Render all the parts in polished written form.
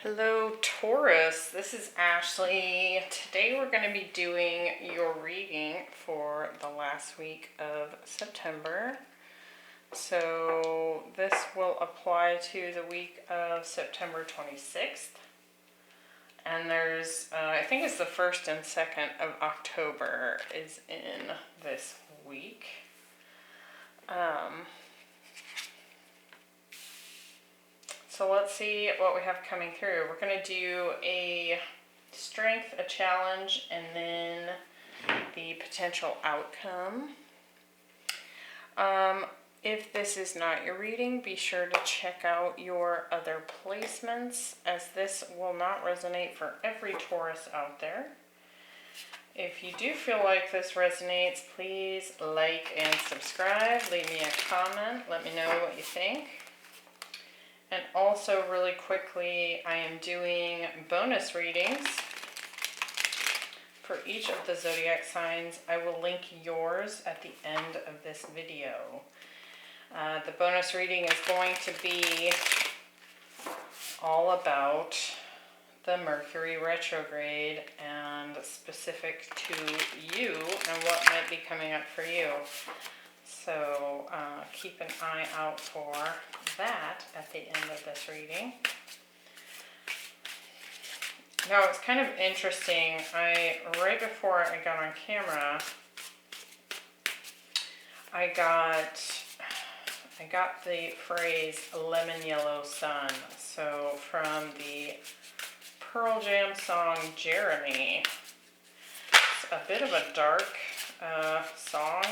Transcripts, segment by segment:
Hello Taurus, this is Ashley. Today we're going to be doing your reading for the last week of September. So this will apply to the week of September 26th. And there's, I think it's the 1st and 2nd of October is in this week. So let's see what we have coming through. We're going to do a strength, a challenge, and then the potential outcome. If this is not your reading, be sure to check out your other placements, as this will not resonate for every Taurus out there. If you do feel like this resonates, please like and subscribe. Leave me a comment. Let me know what you think. And also, really quickly, I am doing bonus readings for each of the zodiac signs. I will link yours at the end of this video. The bonus reading is going to be all about the Mercury retrograde and specific to you and what might be coming up for you. So keep an eye out for that at the end of this reading. Now it's kind of interesting, right before I got on camera, I got the phrase lemon yellow sun. So from the Pearl Jam song Jeremy. It's a bit of a dark song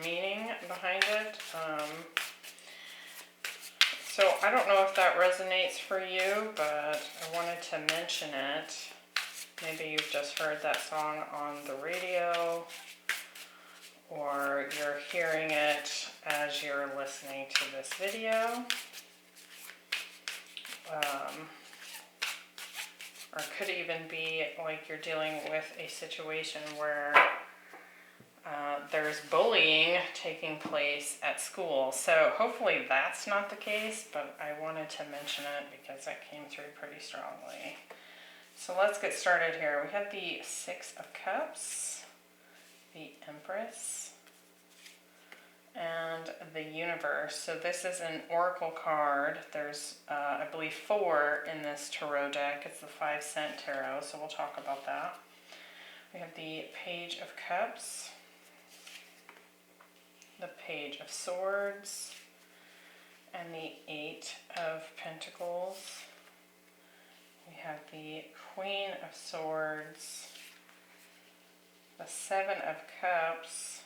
meaning behind it. So I don't know if that resonates for you, but I wanted to mention it. Maybe you've just heard that song on the radio, or you're hearing it as you're listening to this video. Or it could even be like you're dealing with a situation where there's bullying taking place at school. So hopefully that's not the case, but I wanted to mention it because that came through pretty strongly. So let's get started here. We have the Six of Cups, the Empress, and the Universe. So this is an oracle card. There's, I believe, 4 in this tarot deck. It's the 5-cent tarot, so we'll talk about that. We have the Page of Cups, the Page of Swords, and the 8 of Pentacles. We have the Queen of Swords, the 7 of Cups,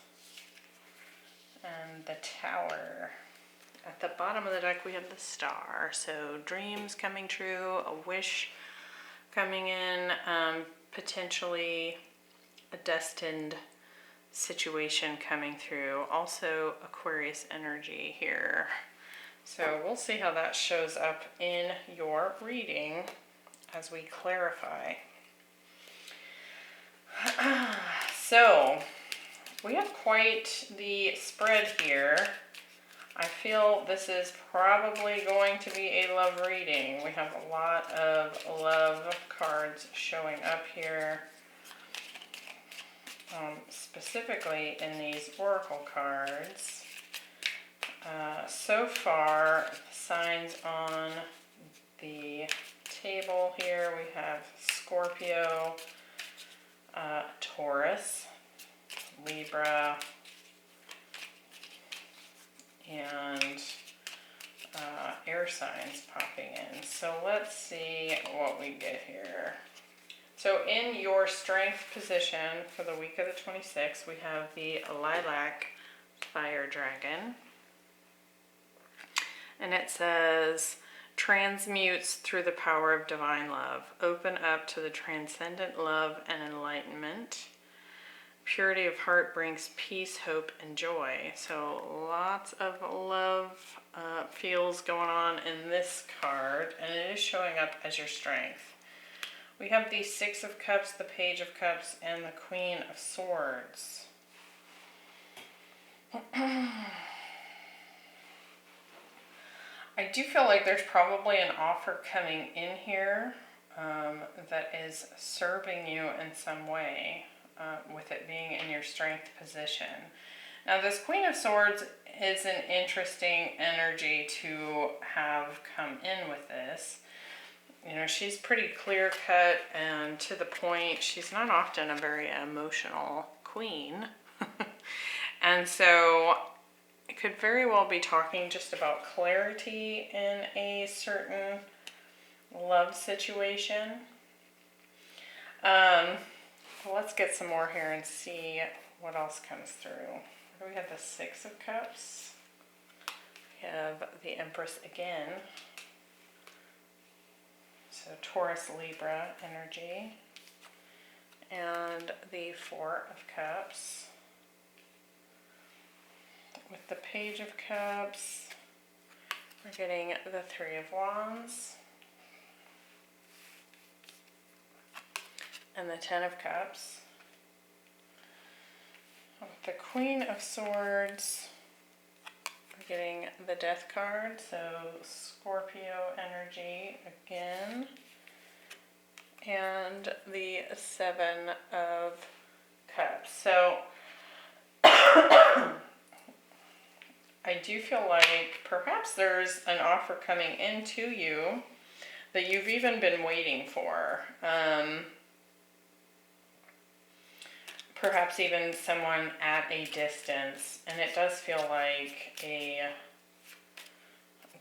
and the Tower. At the bottom of the deck we have the Star. So dreams coming true, a wish coming in, potentially a destined situation coming through. Also Aquarius energy here. So we'll see how that shows up in your reading as we clarify. So we have quite the spread here. I feel this is probably going to be a love reading. We have a lot of love cards showing up here. Specifically in these oracle cards. So far, signs on the table here, we have Scorpio, Taurus, Libra, and air signs popping in. So let's see what we get here. So in your strength position for the week of the 26th, we have the Lilac Fire Dragon. And it says, transmutes through the power of divine love. Open up to the transcendent love and enlightenment. Purity of heart brings peace, hope, and joy. So lots of love feels going on in this card, and it is showing up as your strength. We have the 6 of Cups, the Page of Cups, and the Queen of Swords. I do feel like there's probably an offer coming in here that is serving you in some way, with it being in your strength position. Now, this Queen of Swords is an interesting energy to have come in with this. You know, she's pretty clear cut and to the point. She's not often a very emotional queen. And so it could very well be talking just about clarity in a certain love situation. Let's get some more here and see what else comes through. We have the Six of Cups. We have the Empress again. So Taurus, Libra energy. And the Four of Cups. With the Page of Cups, we're getting the Three of Wands. And the Ten of Cups. With the Queen of Swords, we're getting the Death card, so Scorpio energy again. And the Seven of Cups. So I do feel like perhaps there's an offer coming into you that you've even been waiting for. Perhaps even someone at a distance, and it does feel like a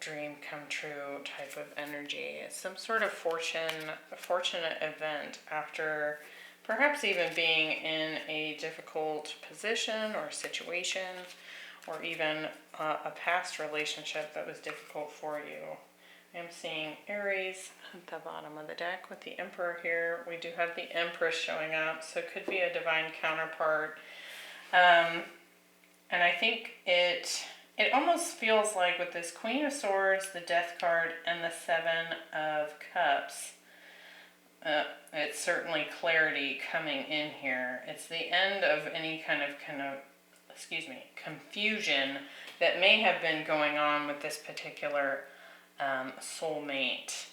dream come true type of energy. It's some sort of fortunate event after perhaps even being in a difficult position or situation, or even a past relationship that was difficult for you. I'm seeing Aries at the bottom of the deck with the Emperor here. We do have the Empress showing up, so it could be a divine counterpart. And I think it almost feels like with this Queen of Swords, the Death card, and the Seven of Cups, it's certainly clarity coming in here. It's the end of any kind of confusion that may have been going on with this particular soulmate.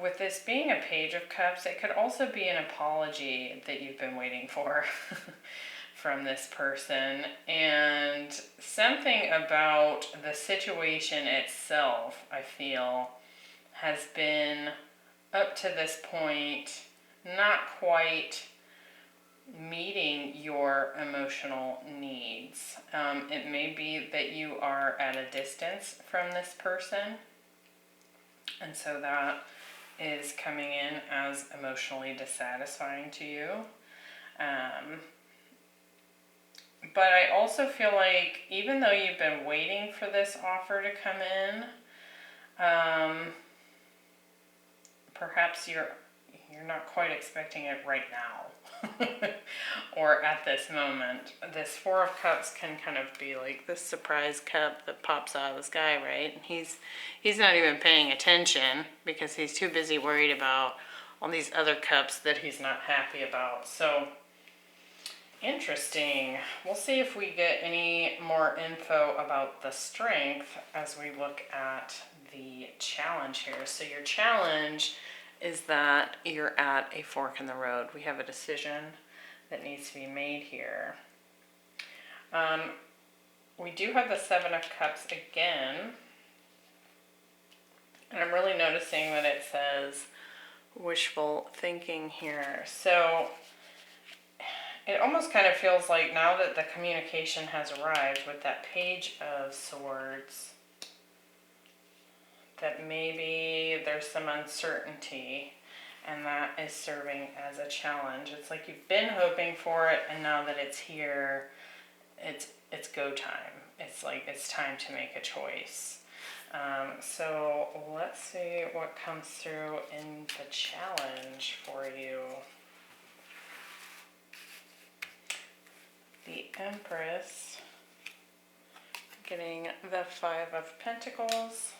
With this being a Page of Cups, it could also be an apology that you've been waiting for from this person, and something about the situation itself, I feel, has been up to this point not quite meeting your emotional needs. It may be that you are at a distance from this person, and so that is coming in as emotionally dissatisfying to you. But I also feel like even though you've been waiting for this offer to come in, perhaps you're not quite expecting it right now. Or at this moment. This Four of Cups can kind of be like this surprise cup that pops out of the sky, right? And he's not even paying attention because he's too busy worried about all these other cups that he's not happy about. So interesting. We'll see if we get any more info about the Strength as we look at the challenge here. So your challenge is that you're at a fork in the road. We have a decision that needs to be made here. We do have the Seven of Cups again. And I'm really noticing that it says wishful thinking here. So it almost kind of feels like now that the communication has arrived with that Page of Swords, that maybe there's some uncertainty, and that is serving as a challenge. It's like you've been hoping for it, and now that it's here, it's go time. It's like it's time to make a choice. So let's see what comes through in the challenge for you. The Empress, getting the Five of Pentacles.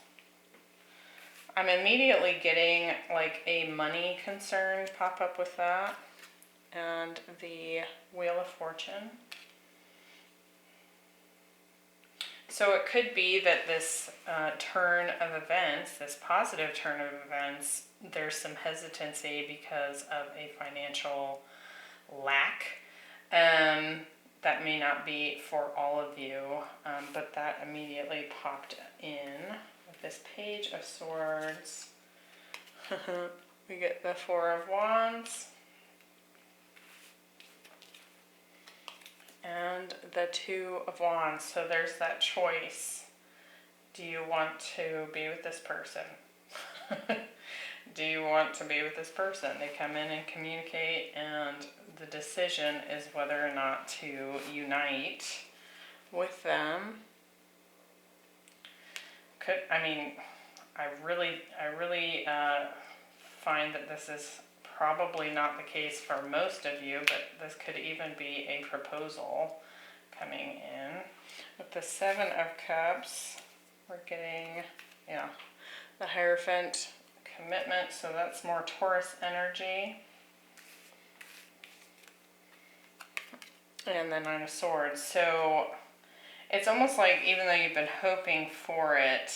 I'm immediately getting like a money concern pop up with that. And the Wheel of Fortune. So it could be that this turn of events, this positive turn of events, there's some hesitancy because of a financial lack. That may not be for all of you, but that immediately popped in with this Page of Swords. We get the Four of Wands and the Two of Wands. So there's that choice. Do you want to be with this person? Do you want to be with this person? They come in and communicate, and the decision is whether or not to unite with them. I really find that this is probably not the case for most of you, but this could even be a proposal coming in. With the Seven of Cups, we're getting, the Hierophant, commitment, so that's more Taurus energy. And the Nine of Swords. So it's almost like even though you've been hoping for it,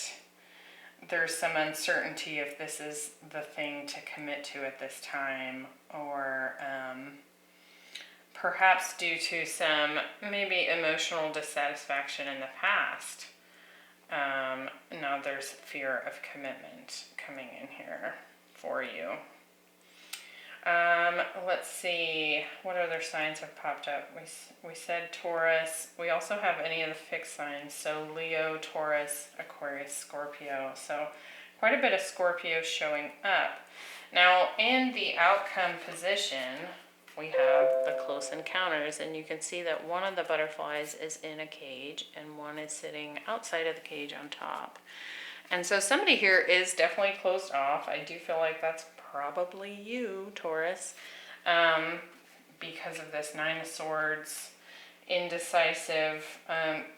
there's some uncertainty if this is the thing to commit to at this time, or perhaps due to some maybe emotional dissatisfaction in the past. Now there's fear of commitment coming in here for you. Let's see, what other signs have popped up? We said Taurus. We also have any of the fixed signs, so Leo, Taurus, Aquarius, Scorpio. So quite a bit of Scorpio showing up. Now in the outcome position, we have the Close Encounters, and you can see that one of the butterflies is in a cage and one is sitting outside of the cage on top. And so somebody here is definitely closed off. I do feel like that's probably you, Taurus, because of this Nine of Swords, indecisive,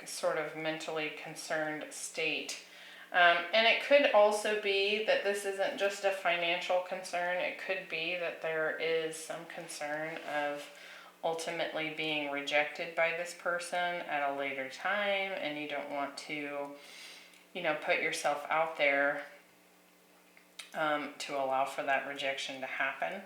sort of mentally concerned state. And it could also be that this isn't just a financial concern. It could be that there is some concern of ultimately being rejected by this person at a later time, and you don't want to, put yourself out there to allow for that rejection to happen.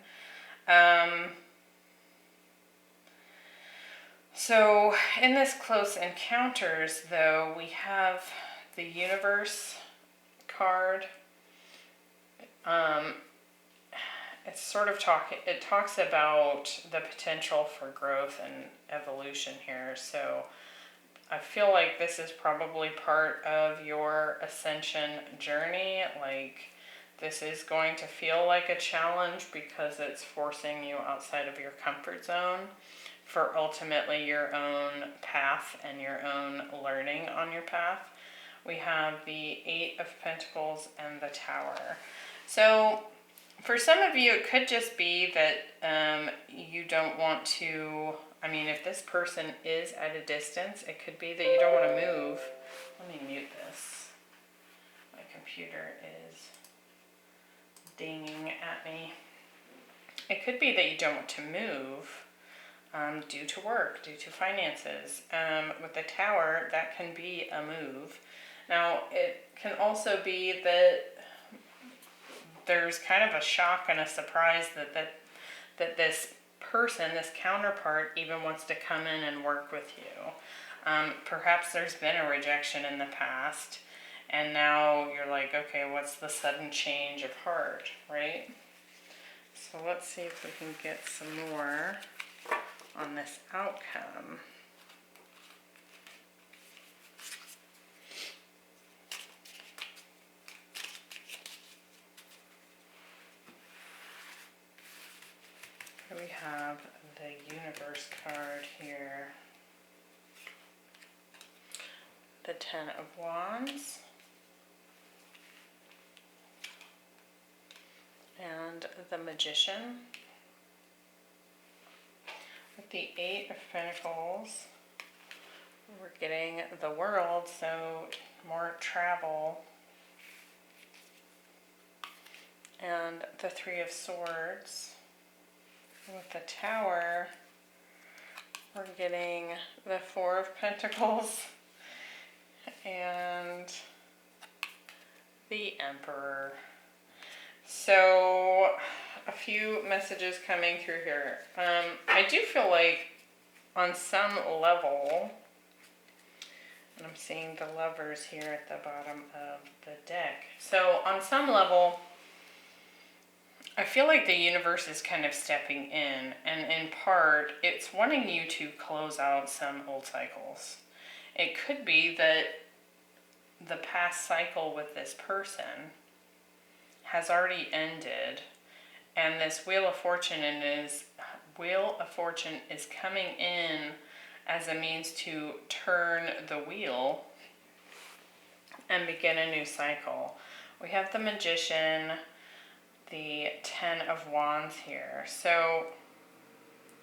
So in this Close Encounters, though, we have the Universe card. It's sort of it talks about the potential for growth and evolution here. So I feel like this is probably part of your ascension journey. Like, this is going to feel like a challenge because it's forcing you outside of your comfort zone for ultimately your own path and your own learning on your path. We have the Eight of Pentacles and the Tower. So for some of you, it could just be that you don't want to, if this person is at a distance, it could be that you don't want to move. Let me mute this. My computer is dinging at me. It could be that you don't want to move due to work, due to finances. With the Tower, that can be a move. Now, it can also be that there's kind of a shock and a surprise that this person, this counterpart, even wants to come in and work with you. Perhaps there's been a rejection in the past, and now you're like, okay, what's the sudden change of heart, right? So let's see if we can get some more on this outcome. We have the Universe card here, the Ten of Wands, and the Magician. With the Eight of Pentacles, we're getting the World, so more travel. And the Three of Swords. With the Tower, we're getting the Four of Pentacles and the Emperor. So a few messages coming through here. I do feel like on some level, and I'm seeing the Lovers here at the bottom of the deck. So on some level, I feel like the universe is kind of stepping in, and in part, it's wanting you to close out some old cycles. It could be that the past cycle with this person has already ended, and this Wheel of Fortune is coming in as a means to turn the wheel and begin a new cycle. We have the Magician, the Ten of Wands here. So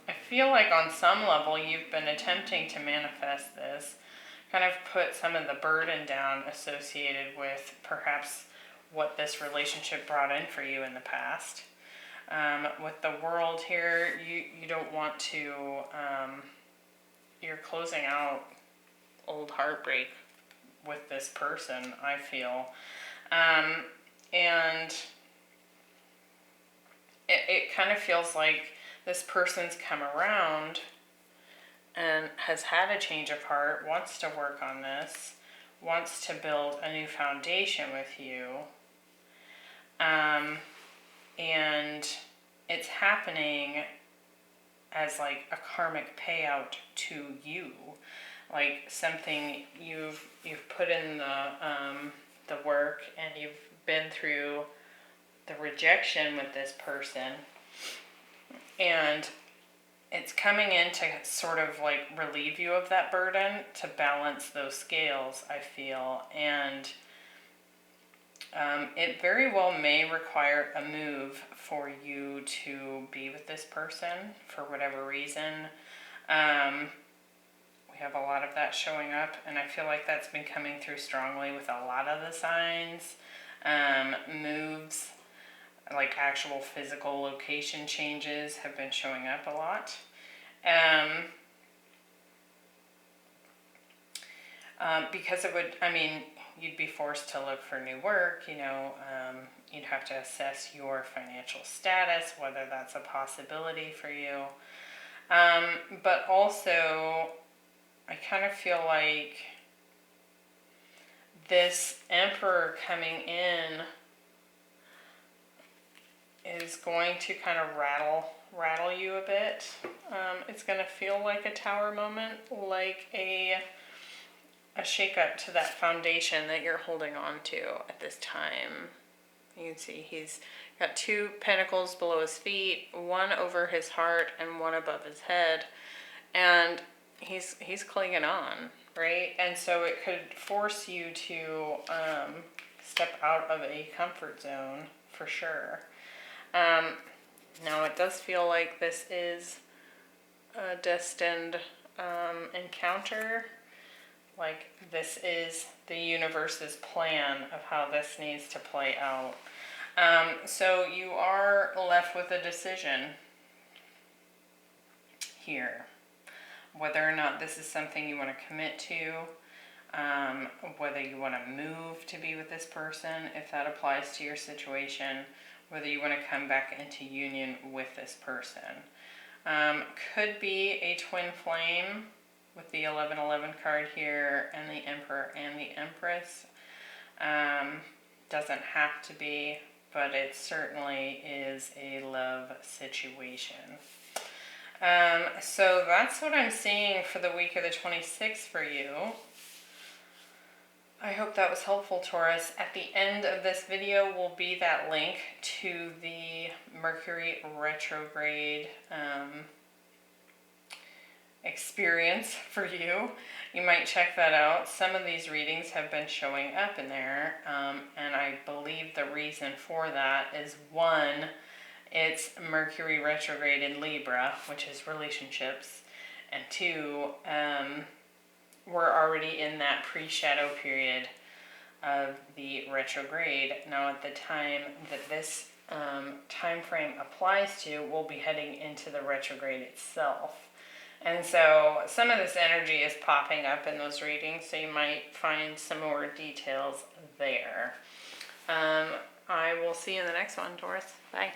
I feel like on some level you've been attempting to manifest this, kind of put some of the burden down associated with perhaps what this relationship brought in for you in the past. With the World here, you don't want to, you're closing out old heartbreak with this person, I feel. And it kind of feels like this person's come around and has had a change of heart, wants to work on this, wants to build a new foundation with you. And it's happening as like a karmic payout to you, like something you've put in the work, and you've been through the rejection with this person, and it's coming in to sort of like relieve you of that burden, to balance those scales, I feel. And it very well may require a move for you to be with this person for whatever reason. We have a lot of that showing up, and I feel like that's been coming through strongly with a lot of the signs. Moves, like actual physical location changes, have been showing up a lot. Because it would, I mean, you'd be forced to look for new work, you know, you'd have to assess your financial status, whether that's a possibility for you. But also, I kind of feel like this Emperor coming in is going to kind of rattle you a bit. It's going to feel like a Tower moment, like a shake-up to that foundation that you're holding on to at this time. You can see he's got 2 pentacles below his feet, one over his heart and one above his head, and he's clinging on, right? And so it could force you to step out of a comfort zone for sure. Now it does feel like this is a destined encounter. Like this is the universe's plan of how this needs to play out. So you are left with a decision here. Whether or not this is something you want to commit to, whether you want to move to be with this person, if that applies to your situation, whether you want to come back into union with this person. Could be a twin flame with the 1111 card here, and the Emperor and the Empress. Doesn't have to be, but it certainly is a love situation. So that's what I'm seeing for the week of the 26th for you. I hope that was helpful, Taurus. At the end of this video will be that link to the Mercury retrograde experience for you. You might check that out. Some of these readings have been showing up in there, and I believe the reason for that is, one, it's Mercury retrograde in Libra, which is relationships, and two, we're already in that pre-shadow period of the retrograde. Now at the time that this time frame applies to, we'll be heading into the retrograde itself. And so some of this energy is popping up in those readings, so you might find some more details there. I will see you in the next one, Taurus. Bye.